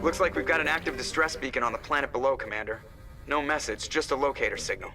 Looks like we've got an active distress beacon on the planet below, Commander. No message, just a locator signal.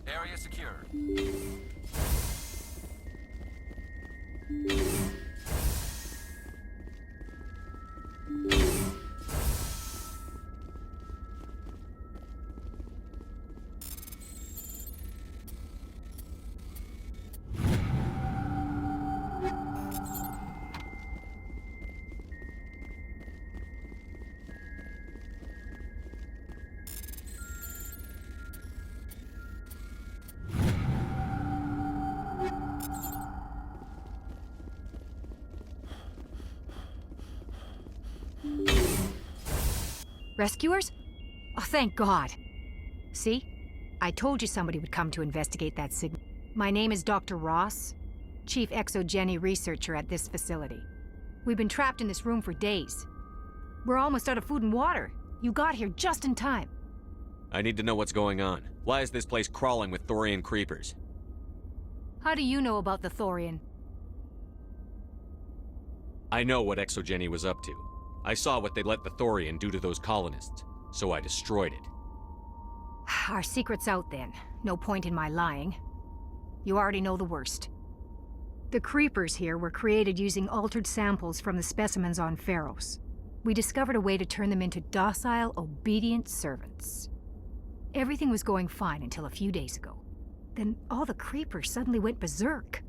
Area secure. Rescuers? Oh, thank God. See? I told you somebody would come to investigate that signal. My name is Dr. Ross, Chief Exogeny Researcher at this facility. We've been trapped in this room for days. We're almost out of food and water. You got here just in time. I need to know what's going on. Why is this place crawling with Thorian creepers? How do you know about the Thorian? I know what Exogeny was up to. I saw what they let the Thorian do to those colonists, so I destroyed it. Our secret's out then. No point in my lying. You already know the worst. The creepers here were created using altered samples from the specimens on Pharos. We discovered a way to turn them into docile, obedient servants. Everything was going fine until a few days ago. Then all the creepers suddenly went berserk.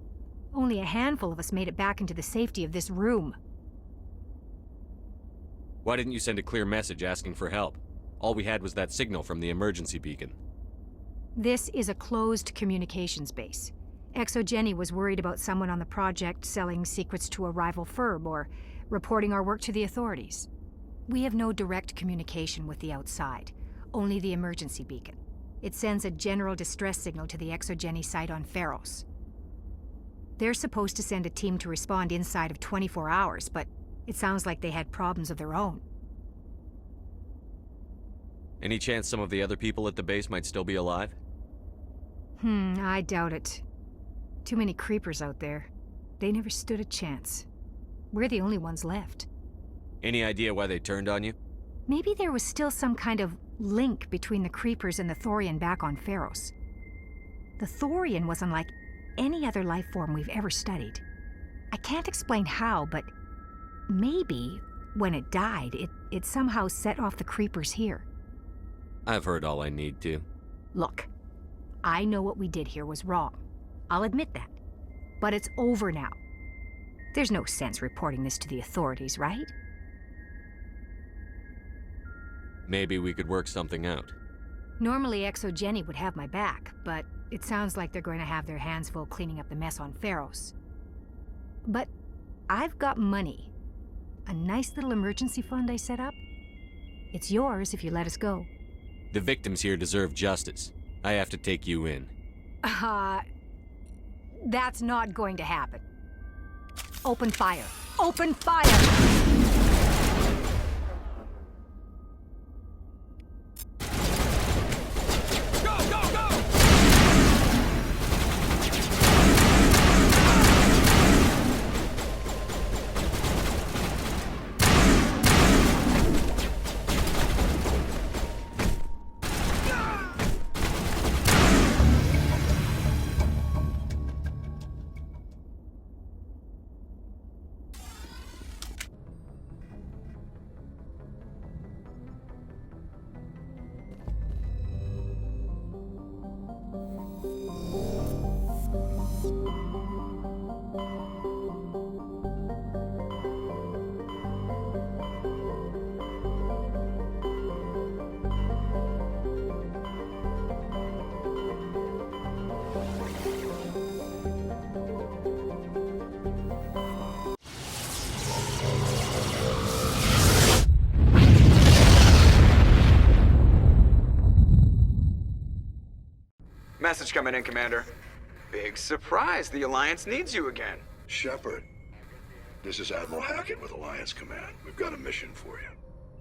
Only a handful of us made it back into the safety of this room. Why didn't you send a clear message asking for help? All we had was that signal from the emergency beacon. This is a closed communications base. ExoGenny was worried about someone on the project selling secrets to a rival firm or reporting our work to the authorities. We have no direct communication with the outside, only the emergency beacon. It sends a general distress signal to the ExoGenny site on Pharos. They're supposed to send a team to respond inside of 24 hours, but it sounds like they had problems of their own. Any chance some of the other people at the base might still be alive? I doubt it. Too many creepers out there. They never stood a chance. We're the only ones left. Any idea why they turned on you? Maybe there was still some kind of link between the creepers and the Thorian back on Pharos. The Thorian was unlike any other life form we've ever studied. I can't explain how, but maybe when it died, it somehow set off the creepers here. I've heard all I need to. Look, I know what we did here was wrong. I'll admit that. But it's over now. There's no sense reporting this to the authorities, right? Maybe we could work something out. Normally ExoGenny would have my back, but it sounds like they're going to have their hands full cleaning up the mess on Pharos. But I've got money. A nice little emergency fund I set up. It's yours if you let us go. The victims here deserve justice. I have to take you in. That's not going to happen. Open fire. Open fire! Message coming in, Commander. Big surprise, the Alliance needs you again. Shepard, this is Admiral Hackett with Alliance Command. We've got a mission for you.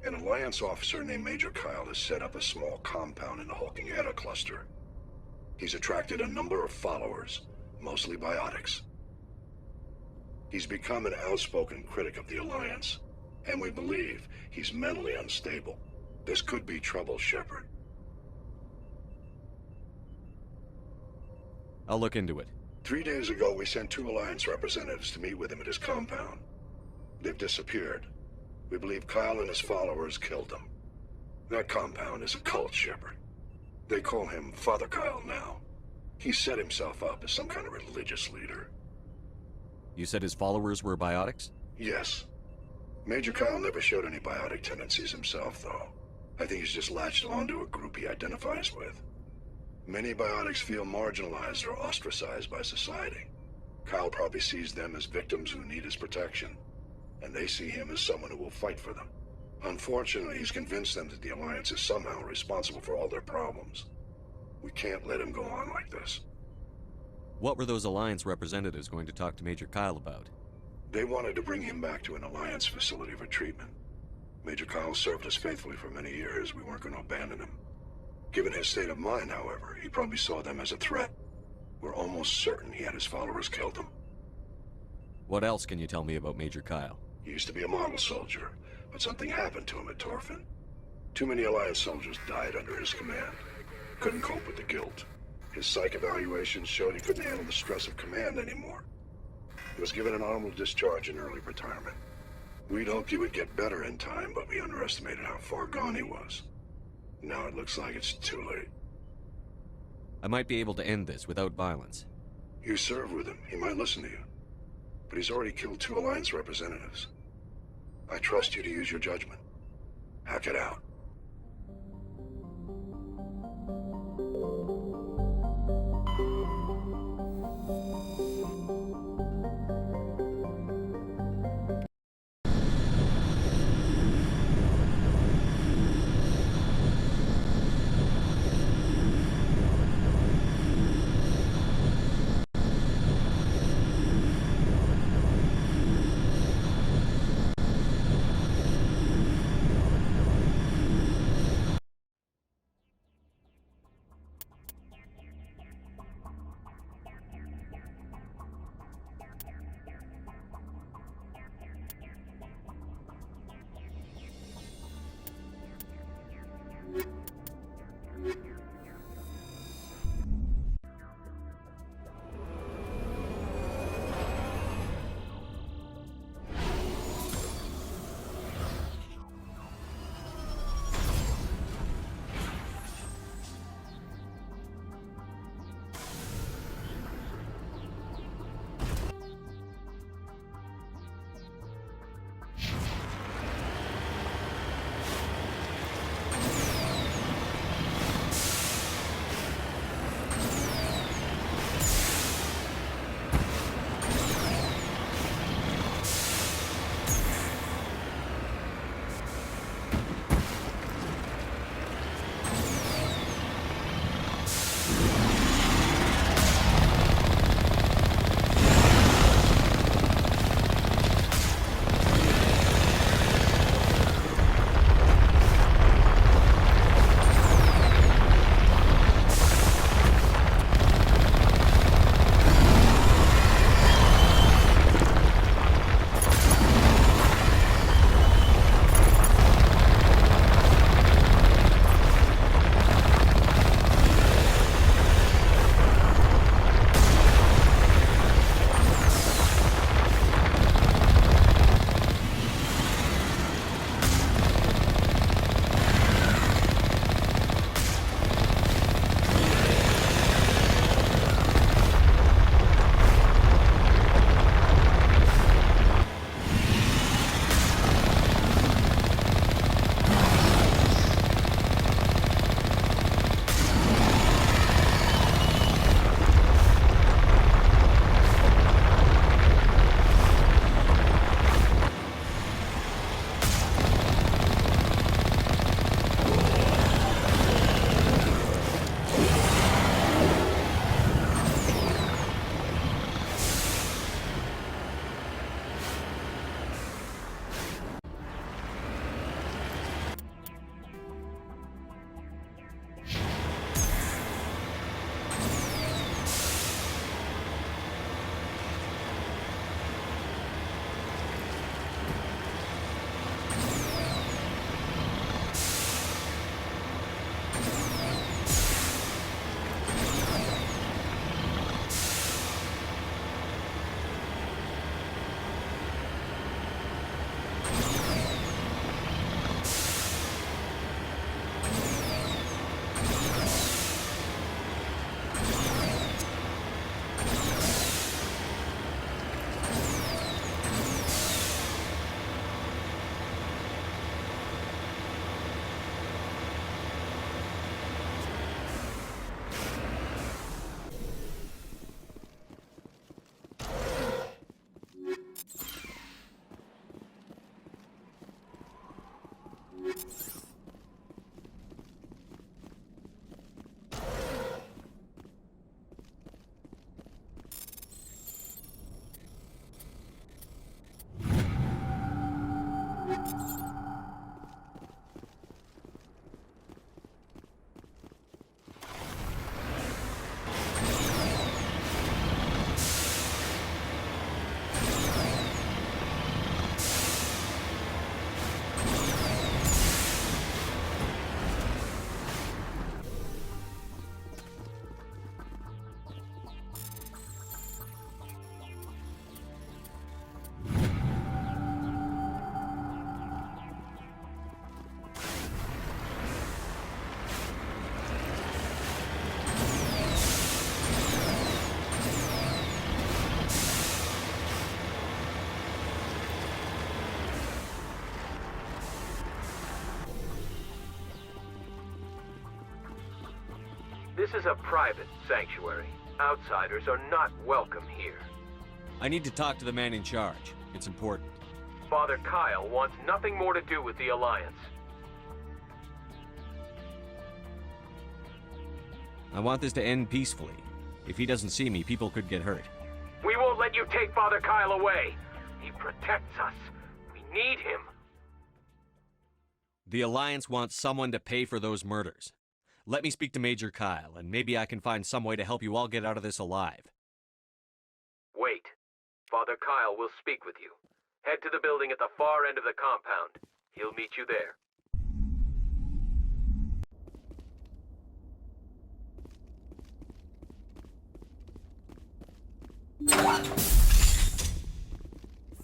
An Alliance officer named Major Kyle has set up a small compound in the Hulking Eta cluster. He's attracted a number of followers, mostly biotics. He's become an outspoken critic of the Alliance, and we believe he's mentally unstable. This could be trouble, Shepard. I'll look into it. 3 days ago, we sent 2 Alliance representatives to meet with him at his compound. They've disappeared. We believe Kyle and his followers killed them. That compound is a cult, Shepard. They call him Father Kyle now. He set himself up as some kind of religious leader. You said his followers were biotics? Yes. Major Kyle never showed any biotic tendencies himself, though. I think he's just latched onto a group he identifies with. Many biotics feel marginalized or ostracized by society. Kyle probably sees them as victims who need his protection, and they see him as someone who will fight for them. Unfortunately, he's convinced them that the Alliance is somehow responsible for all their problems. We can't let him go on like this. What were those Alliance representatives going to talk to Major Kyle about? They wanted to bring him back to an Alliance facility for treatment. Major Kyle served us faithfully for many years. We weren't going to abandon him. Given his state of mind, however, he probably saw them as a threat. We're almost certain he had his followers killed him. What else can you tell me about Major Kyle? He used to be a model soldier, but something happened to him at Torfin. Too many Alliance soldiers died under his command. couldn't cope with the guilt. His psych evaluations showed he couldn't handle the stress of command anymore. He was given an honorable discharge and early retirement. We'd hoped he would get better in time, but we underestimated how far gone he was. Now it looks like it's too late. I might be able to end this without violence. You serve with him. He might listen to you. But he's already killed 2 Alliance representatives. I trust you to use your judgment. Hack it out. This is a private sanctuary. Outsiders are not welcome here. I need to talk to the man in charge. It's important. Father Kyle wants nothing more to do with the Alliance. I want this to end peacefully. If he doesn't see me, people could get hurt. We won't let you take Father Kyle away. He protects us. We need him. The Alliance wants someone to pay for those murders. Let me speak to Major Kyle, and maybe I can find some way to help you all get out of this alive. Wait. Father Kyle will speak with you. Head to the building at the far end of the compound. He'll meet you there.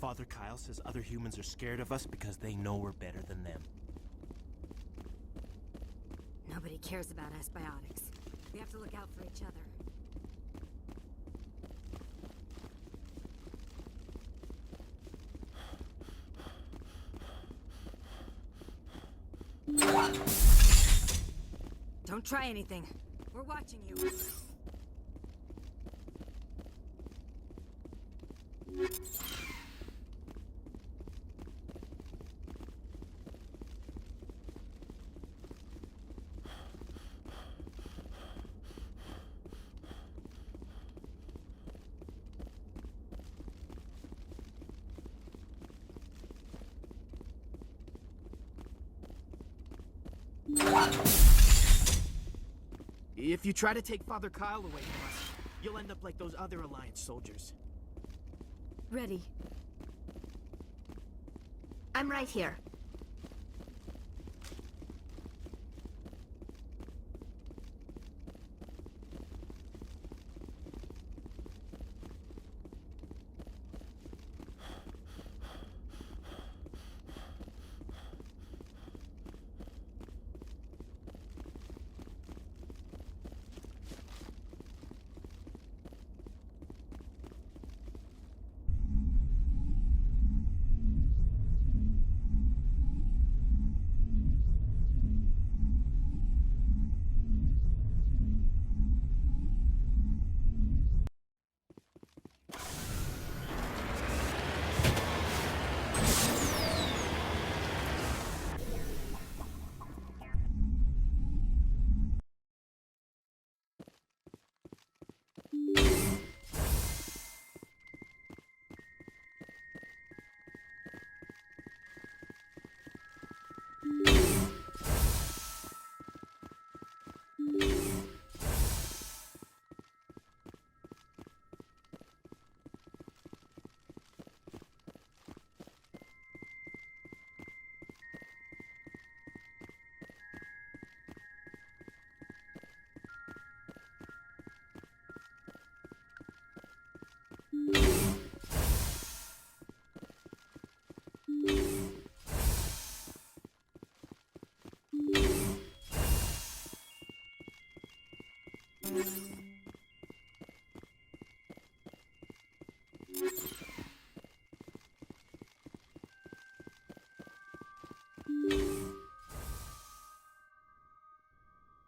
Father Kyle says other humans are scared of us because they know we're better than them. Nobody cares about us biotics. We have to look out for each other. Don't try anything. We're watching you. If you try to take Father Kyle away from us, you'll end up like those other Alliance soldiers. Ready. I'm right here.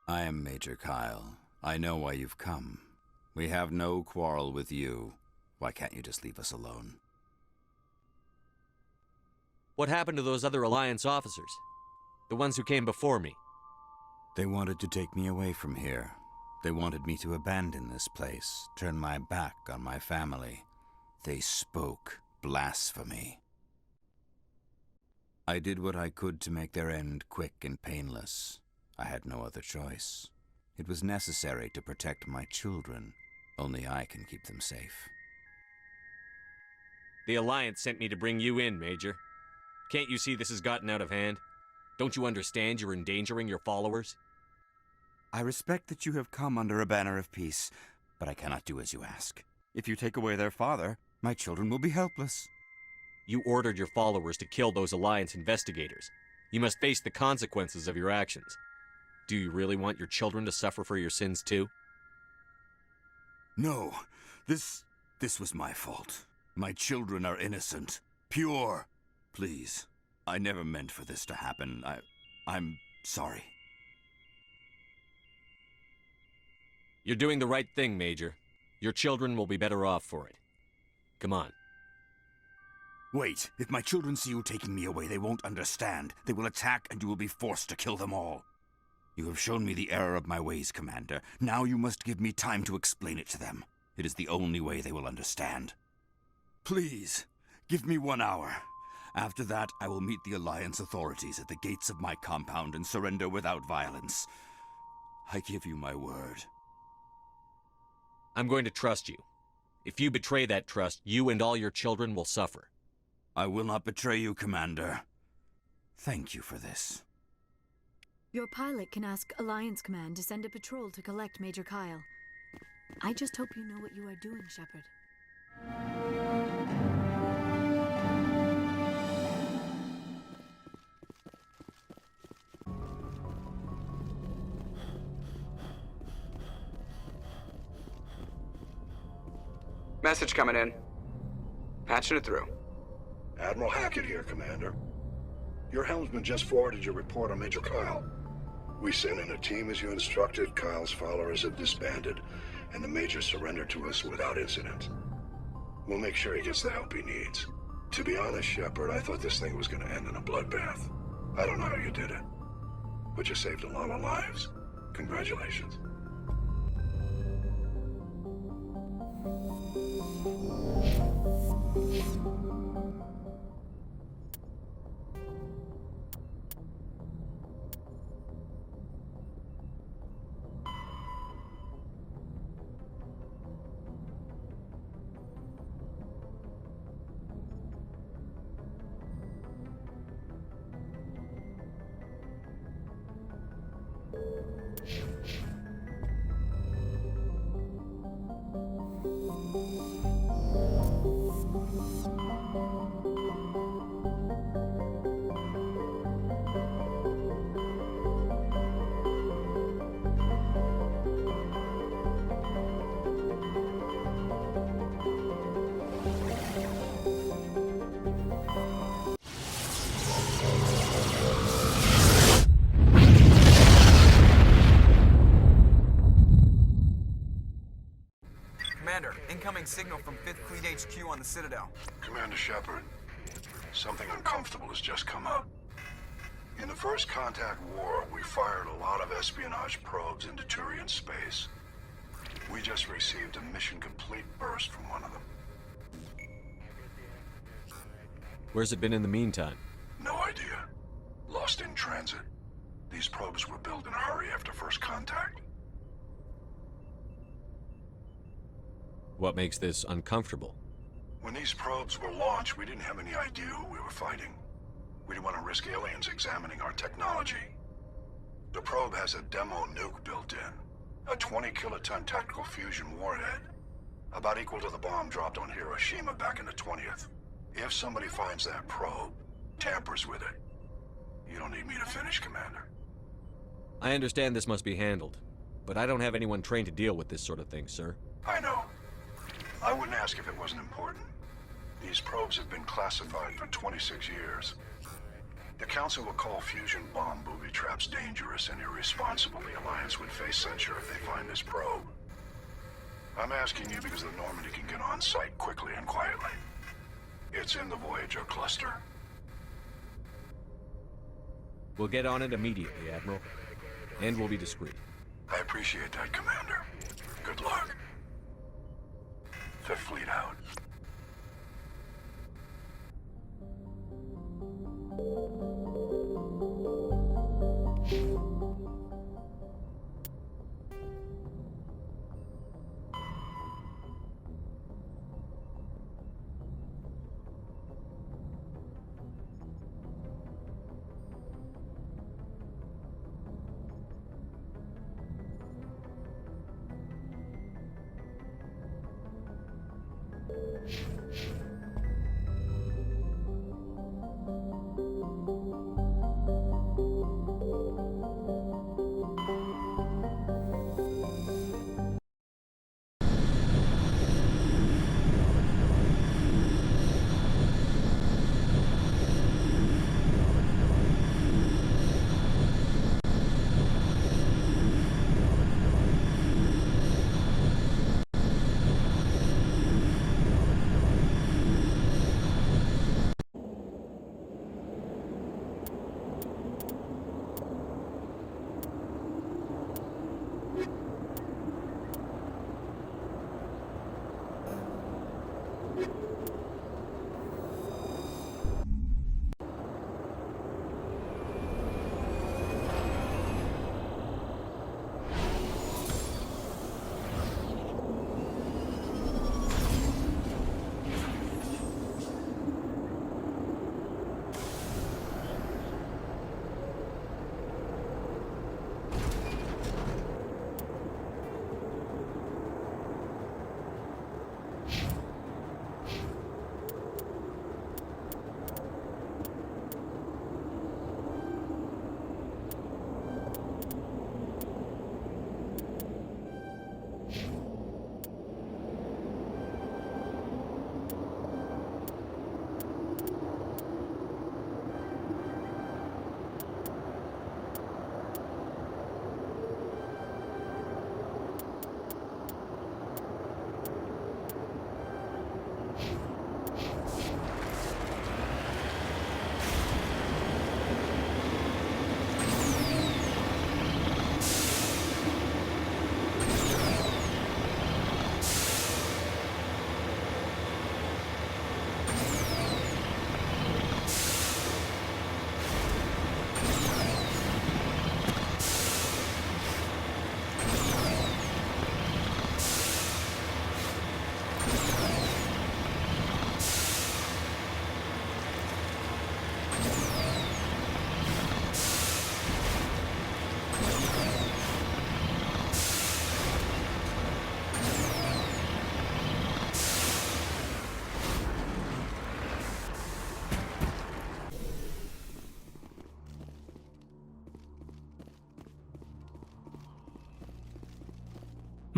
I am Major Kyle. I know why you've come. We have no quarrel with you. Why can't you just leave us alone? What happened to those other Alliance officers? The ones who came before me? They wanted to take me away from here. They wanted me to abandon this place, turn my back on my family. They spoke blasphemy. I did what I could to make their end quick and painless. I had no other choice. It was necessary to protect my children. Only I can keep them safe. The Alliance sent me to bring you in, Major. Can't you see this has gotten out of hand? Don't you understand you're endangering your followers? I respect that you have come under a banner of peace, but I cannot do as you ask. If you take away their father, my children will be helpless. You ordered your followers to kill those Alliance investigators. You must face the consequences of your actions. Do you really want your children to suffer for your sins too? No, this was my fault. My children are innocent, pure. Please, I never meant for this to happen. I'm sorry. You're doing the right thing, Major. Your children will be better off for it. Come on. Wait, if my children see you taking me away, they won't understand. They will attack, and you will be forced to kill them all. You have shown me the error of my ways, Commander. Now you must give me time to explain it to them. It is the only way they will understand. Please, give me 1 hour. After that, I will meet the Alliance authorities at the gates of my compound and surrender without violence. I give you my word. I'm going to trust you. If you betray that trust, you and all your children will suffer. I will not betray you, Commander. Thank you for this. Your pilot can ask Alliance Command to send a patrol to collect Major Kyle. I just hope you know what you are doing, Shepard. Message coming in. Patching it through. Admiral Hackett here, Commander. Your helmsman just forwarded your report on Major Kyle. We sent in a team as you instructed. Kyle's followers have disbanded, and the Major surrendered to us without incident. We'll make sure he gets the help he needs. To be honest, Shepard, I thought this thing was gonna end in a bloodbath. I don't know how you did it, but you saved a lot of lives. Congratulations. Commander, incoming signal from 5th Fleet HQ on the Citadel. Commander Shepard, something uncomfortable has just come up. In the First Contact War, we fired a lot of espionage probes into Turian space. We just received a mission complete burst from one of them. Where's it been in the meantime? No idea. Lost in transit. These probes were built in a hurry after First Contact. What makes this uncomfortable? When these probes were launched, we didn't have any idea who we were fighting. We didn't want to risk aliens examining our technology. The probe has a demo nuke built in. A 20-kiloton tactical fusion warhead. About equal to the bomb dropped on Hiroshima back in the 20th. If somebody finds that probe, tampers with it, you don't need me to finish, Commander. I understand this must be handled, but I don't have anyone trained to deal with this sort of thing, sir. I know. I wouldn't ask if it wasn't important. These probes have been classified for 26 years. The Council will call fusion bomb booby traps dangerous and irresponsible. The Alliance would face censure if they find this probe. I'm asking you because the Normandy can get on site quickly and quietly. It's in the Voyager cluster. We'll get on it immediately, Admiral. And we'll be discreet. I appreciate that, Commander. Good luck. Fifth Fleet out.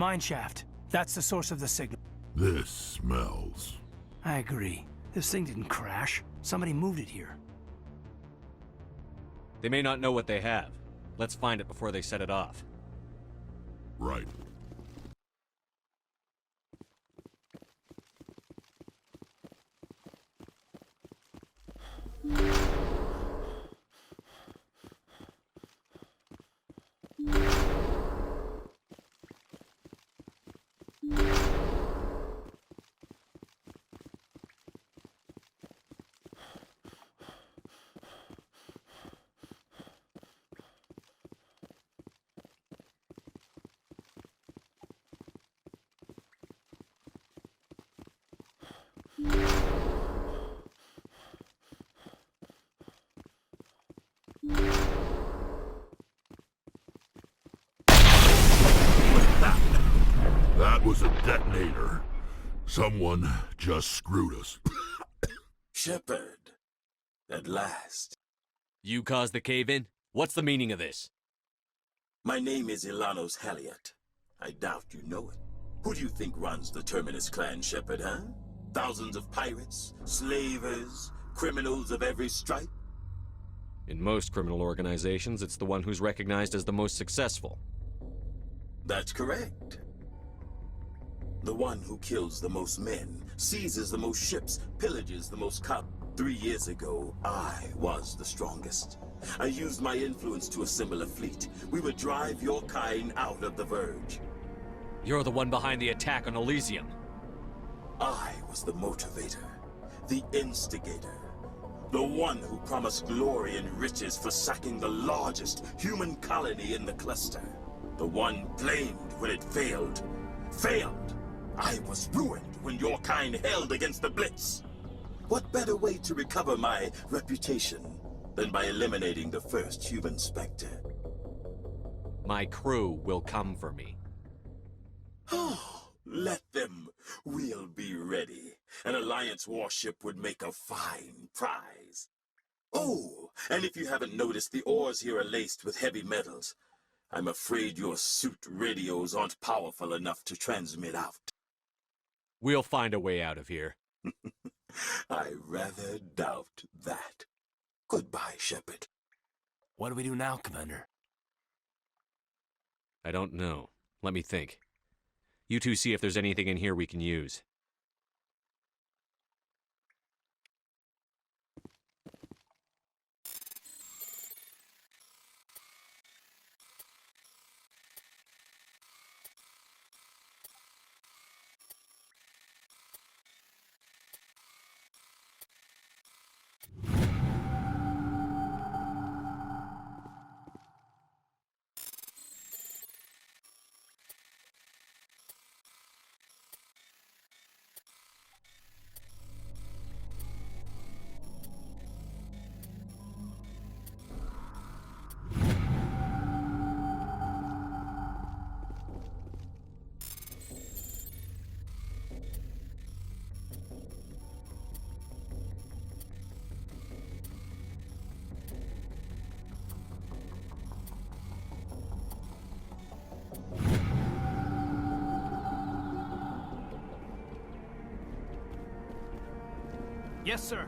Mine shaft. That's the source of the signal. This smells. I agree. This thing didn't crash. Somebody moved it here. They may not know what they have. Let's find it before they set it off. Right. That was a detonator. Someone just screwed us. Shepard. At last. You caused the cave-in? What's the meaning of this? My name is Ilanos Halliot. I doubt you know it. Who do you think runs the Terminus clan, Shepard, huh? Thousands of pirates, slavers, criminals of every stripe? In most criminal organizations, it's the one who's recognized as the most successful. That's correct. The one who kills the most men, seizes the most ships, pillages the most 3 years ago, I was the strongest. I used my influence to assemble a fleet. We would drive your kind out of the Verge. You're the one behind the attack on Elysium. I was the motivator, the instigator, the one who promised glory and riches for sacking the largest human colony in the cluster. The one blamed when it failed. Failed! I was ruined when your kind held against the Blitz. What better way to recover my reputation than by eliminating the first human Spectre? My crew will come for me. Oh, let them. We'll be ready. An Alliance warship would make a fine prize. Oh, and if you haven't noticed, the ores here are laced with heavy metals. I'm afraid your suit radios aren't powerful enough to transmit out. We'll find a way out of here. I rather doubt that. Goodbye, Shepard. What do we do now, Commander? I don't know. Let me think. You two see if there's anything in here we can use. Yes, sir.